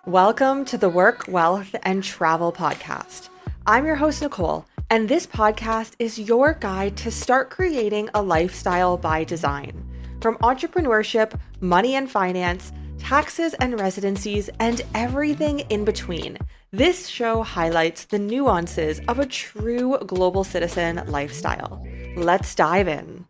Welcome to the Work, Wealth, and Travel podcast. I'm your host, Nicole, and this podcast is your guide to start creating a lifestyle by design. From entrepreneurship, money and finance, taxes and residencies, and everything in between, this show highlights the nuances of a true global citizen lifestyle. Let's dive in.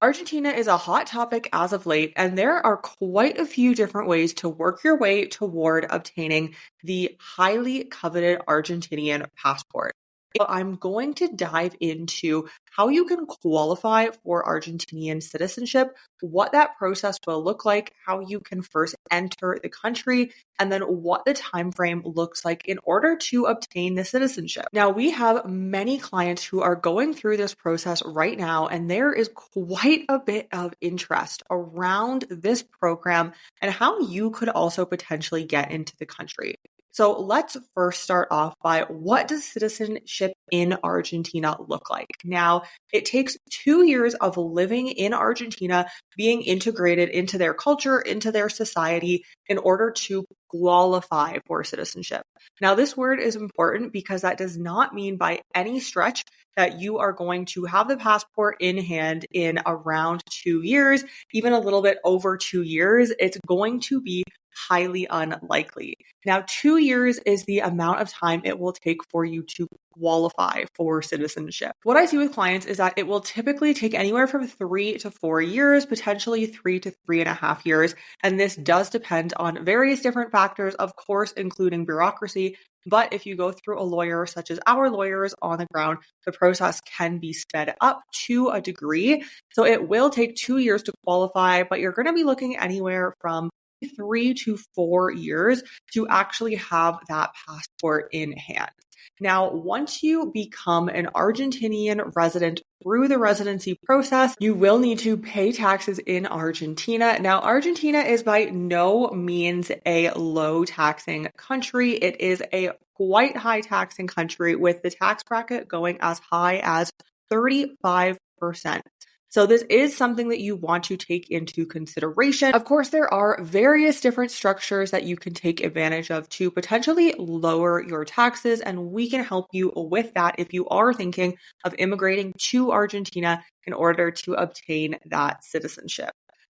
Argentina is a hot topic as of late, and there are quite a few different ways to work your way toward obtaining the highly coveted Argentinian passport. I'm going to dive into how you can qualify for Argentinian citizenship, what that process will look like, how you can first enter the country, and then what the time frame looks like in order to obtain the citizenship. Now, we have many clients who are going through this process right now, and there is quite a bit of interest around this program and how you could also potentially get into the country. So let's first start off by what does citizenship in Argentina look like? Now, it takes 2 years of living in Argentina, being integrated into their culture, into their society in order to qualify for citizenship. Now, this word is important because that does not mean by any stretch that you are going to have the passport in hand in around 2 years, even a little bit over 2 years. It's going to be highly unlikely. Now, 2 years is the amount of time it will take for you to qualify for citizenship. What I see with clients is that it will typically take anywhere from 3 to 4 years, potentially 3 to 3.5 years. And this does depend on various different factors, of course, including bureaucracy. But if you go through a lawyer, such as our lawyers on the ground, the process can be sped up to a degree. So it will take 2 years to qualify, but you're going to be looking anywhere from 3 to 4 years to actually have that passport in hand. Now, once you become an Argentinian resident through the residency process, you will need to pay taxes in Argentina. Now, Argentina is by no means a low taxing country. It is a quite high taxing country with the tax bracket going as high as 35%. So this is something that you want to take into consideration. Of course, there are various different structures that you can take advantage of to potentially lower your taxes, and we can help you with that if you are thinking of immigrating to Argentina in order to obtain that citizenship.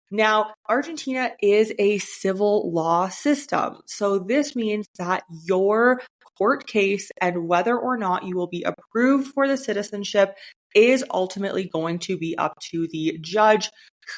Now, Argentina is a civil law system. So this means that your court case and whether or not you will be approved for the citizenship is ultimately going to be up to the judge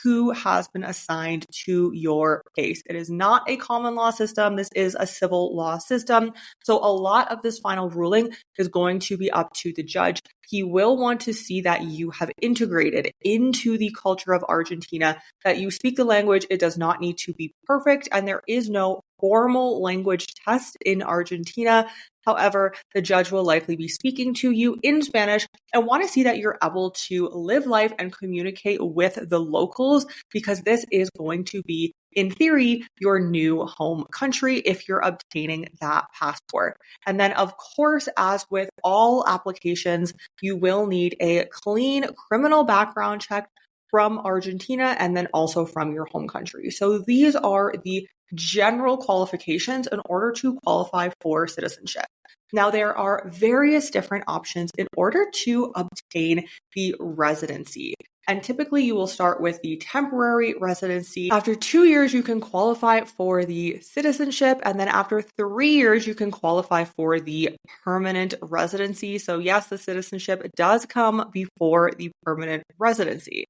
who has been assigned to your case. It is not a common law system. This is a civil law system. So a lot of this final ruling is going to be up to the judge. He will want to see that you have integrated into the culture of Argentina, that you speak the language. It does not need to be perfect, and there is no formal language test in Argentina. However, the judge will likely be speaking to you in Spanish and want to see that you're able to live life and communicate with the locals, because this is going to be, in theory, your new home country if you're obtaining that passport. And then, of course, as with all applications, you will need a clean criminal background check from Argentina and then also from your home country. So these are the general qualifications in order to qualify for citizenship. Now, there are various different options in order to obtain the residency. And typically you will start with the temporary residency. After 2 years, you can qualify for the citizenship. And then after 3 years, you can qualify for the permanent residency. So yes, the citizenship does come before the permanent residency.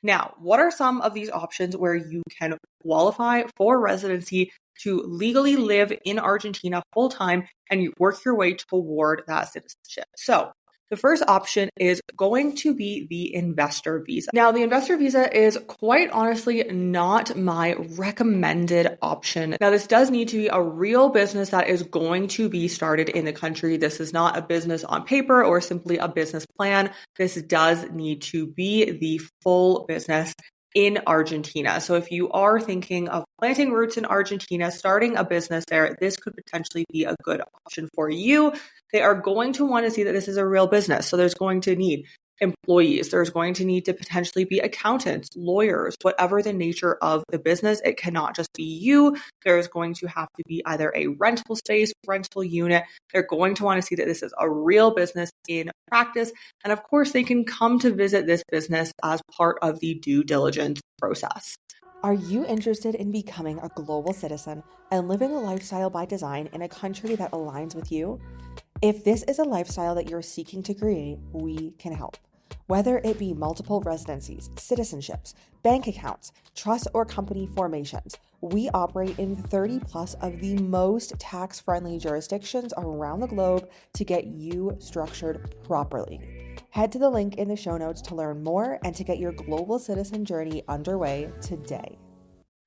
Now, what are some of these options where you can qualify for residency to legally live in Argentina full time and you work your way toward that citizenship? So the first option is going to be the investor visa. Now, the investor visa is quite honestly not my recommended option. Now, this does need to be a real business that is going to be started in the country. This is not a business on paper or simply a business plan. This does need to be the full business in Argentina. So if you are thinking of planting roots in Argentina, starting a business there, this could potentially be a good option for you. They are going to want to see that this is a real business. So there's going to need employees. There's going to need to potentially be accountants, lawyers, whatever the nature of the business. It cannot just be you. There's going to have to be either a rental space, rental unit. They're going to want to see that this is a real business in practice. And of course, they can come to visit this business as part of the due diligence process. Are you interested in becoming a global citizen and living a lifestyle by design in a country that aligns with you? If this is a lifestyle that you're seeking to create, we can help. Whether it be multiple residencies, citizenships, bank accounts, trust or company formations, we operate in 30 plus of the most tax-friendly jurisdictions around the globe to get you structured properly. Head to the link in the show notes to learn more and to get your global citizen journey underway today.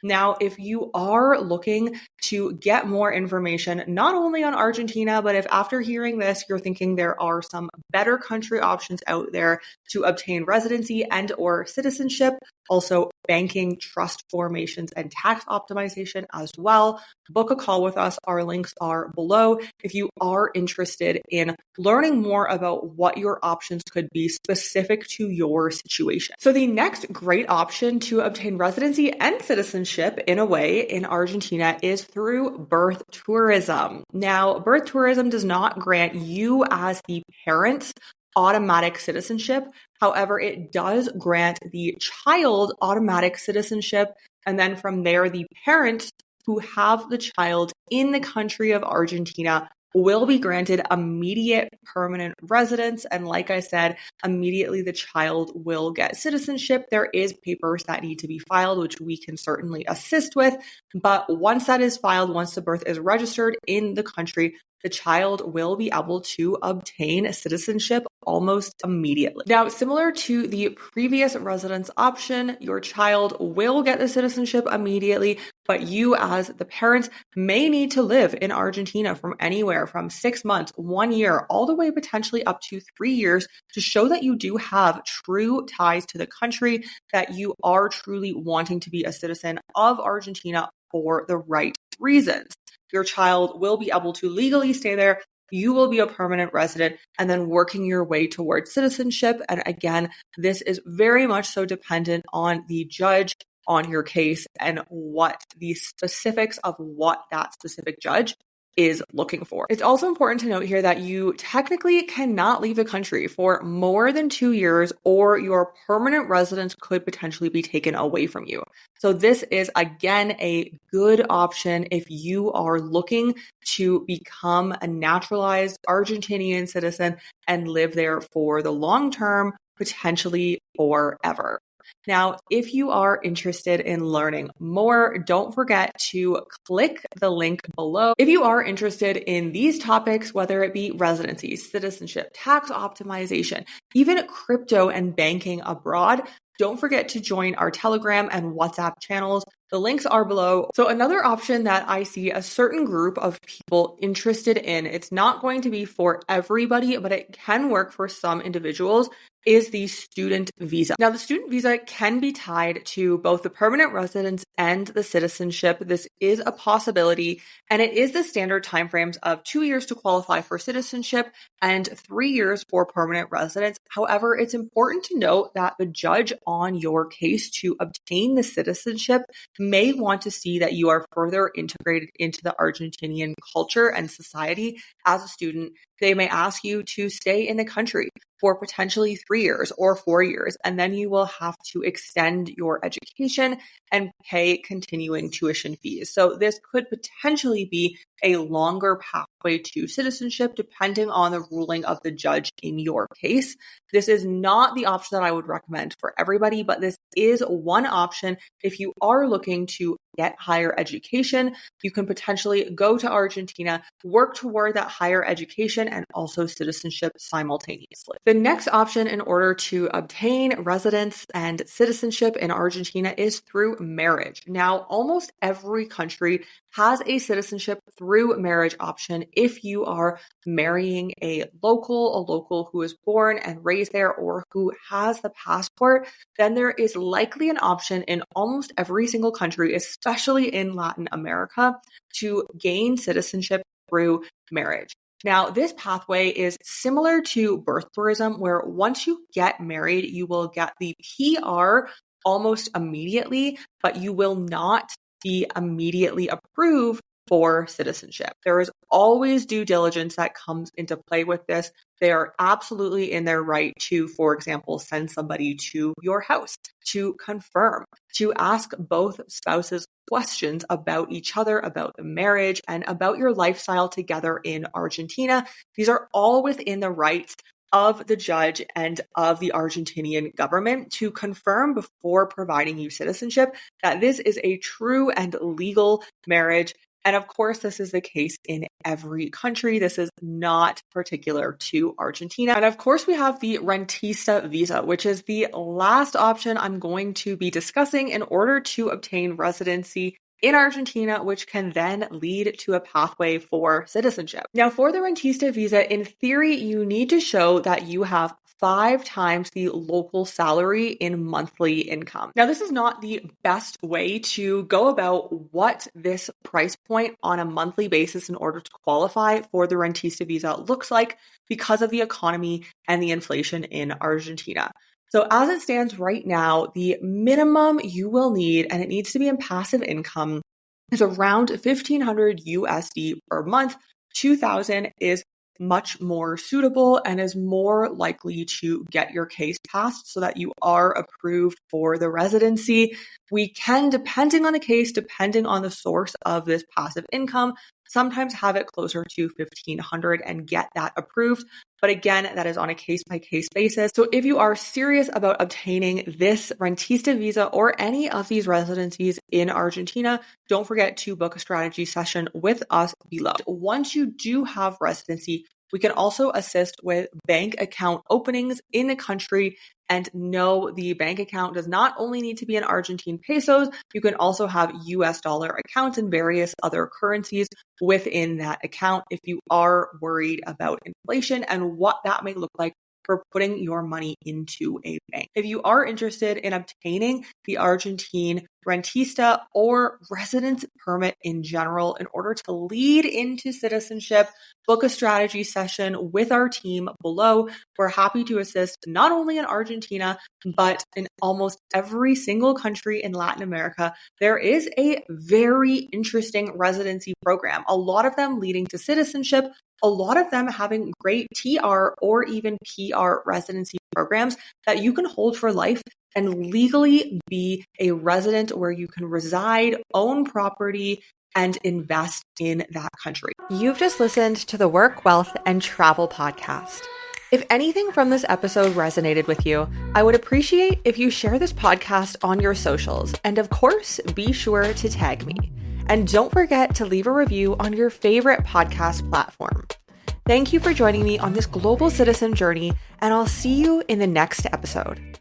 Now, if you are looking to get more information, not only on Argentina, but if after hearing this, you're thinking there are some better country options out there to obtain residency and or citizenship, also banking, trust formations, and tax optimization as well, book a call with us. Our links are below if you are interested in learning more about what your options could be specific to your situation. So the next great option to obtain residency and citizenship in a way in Argentina is through birth tourism. Now, birth tourism does not grant you as the parents automatic citizenship. However, it does grant the child automatic citizenship. And then from there, the parents who have the child in the country of Argentina will be granted immediate permanent residence. And like I said, immediately the child will get citizenship. There is papers that need to be filed, which we can certainly assist with. But once that is filed, once the birth is registered in the country, the child will be able to obtain citizenship almost immediately. Now, similar to the previous residence option, your child will get the citizenship immediately, but you as the parents may need to live in Argentina from anywhere from 6 months, 1 year, all the way potentially up to 3 years to show that you do have true ties to the country, that you are truly wanting to be a citizen of Argentina for the right reasons. Your child will be able to legally stay there. You will be a permanent resident and then working your way towards citizenship. And again, this is very much so dependent on the judge, on your case, and what the specifics of what that specific judge is looking for. It's also important to note here that you technically cannot leave the country for more than 2 years, or your permanent residence could potentially be taken away from you. So this is, again, a good option if you are looking to become a naturalized Argentinian citizen and live there for the long term, potentially forever. Now, if you are interested in learning more, don't forget to click the link below. If you are interested in these topics, whether it be residency, citizenship, tax optimization, even crypto and banking abroad, don't forget to join our Telegram and WhatsApp channels. The links are below. So another option that I see a certain group of people interested in, it's not going to be for everybody, but it can work for some individuals, is the student visa. Now, the student visa can be tied to both the permanent residence and the citizenship. This is a possibility, and it is the standard timeframes of 2 years to qualify for citizenship and 3 years for permanent residence. However, it's important to note that the judge on your case to obtain the citizenship may want to see that you are further integrated into the Argentinian culture and society as a student. They may ask you to stay in the country for potentially 3 years or 4 years, and then you will have to extend your education and pay continuing tuition fees. So this could potentially be a longer pathway to citizenship depending on the ruling of the judge in your case. This is not the option that I would recommend for everybody, but this is one option. If you are looking to get higher education, you can potentially go to Argentina, work toward that higher education and also citizenship simultaneously. The next option in order to obtain residence and citizenship in Argentina is through marriage. Now, almost every country has a citizenship through marriage option if you are marrying a local who is born and raised there or who has the passport. Then there is likely an option in almost every single country, especially in Latin America, to gain citizenship through marriage. Now, this pathway is similar to birth tourism, where once you get married, you will get the PR almost immediately, but you will not be immediately approved for citizenship. There is always due diligence that comes into play with this. They are absolutely in their right to, for example, send somebody to your house to confirm, to ask both spouses questions about each other, about the marriage, and about your lifestyle together in Argentina. These are all within the rights of the judge and of the Argentinian government to confirm before providing you citizenship that this is a true and legal marriage. And of course, this is the case in every country. This is not particular to Argentina. And of course, we have the rentista visa, which is the last option I'm going to be discussing in order to obtain residency in Argentina, which can then lead to a pathway for citizenship. Now, for the rentista visa, in theory, you need to show that you have 5 times the local salary in monthly income. Now, this is not the best way to go about what this price point on a monthly basis in order to qualify for the rentista visa looks like because of the economy and the inflation in Argentina. So as it stands right now, the minimum you will need, and it needs to be in passive income, is around 1,500 USD per month. 2,000 is much more suitable and is more likely to get your case passed so that you are approved for the residency. We can, depending on the case, depending on the source of this passive income, sometimes have it closer to 1,500 and get that approved. But again, that is on a case-by-case basis. So if you are serious about obtaining this rentista visa or any of these residencies in Argentina, don't forget to book a strategy session with us below. Once you do have residency, we can also assist with bank account openings in the country. And no, the bank account does not only need to be in Argentine pesos, you can also have US dollar accounts and various other currencies within that account if you are worried about inflation and what that may look like for putting your money into a bank. If you are interested in obtaining the Argentine rentista or residence permit in general in order to lead into citizenship, book a strategy session with our team below. We're happy to assist not only in Argentina, but in almost every single country in Latin America. There is a very interesting residency program, a lot of them leading to citizenship, a lot of them having great TR or even PR residency programs that you can hold for life and legally be a resident where you can reside, own property, and invest in that country. You've just listened to the Work, Wealth, and Travel podcast. If anything from this episode resonated with you, I would appreciate if you share this podcast on your socials. And of course, be sure to tag me. And don't forget to leave a review on your favorite podcast platform. Thank you for joining me on this global citizen journey, and I'll see you in the next episode.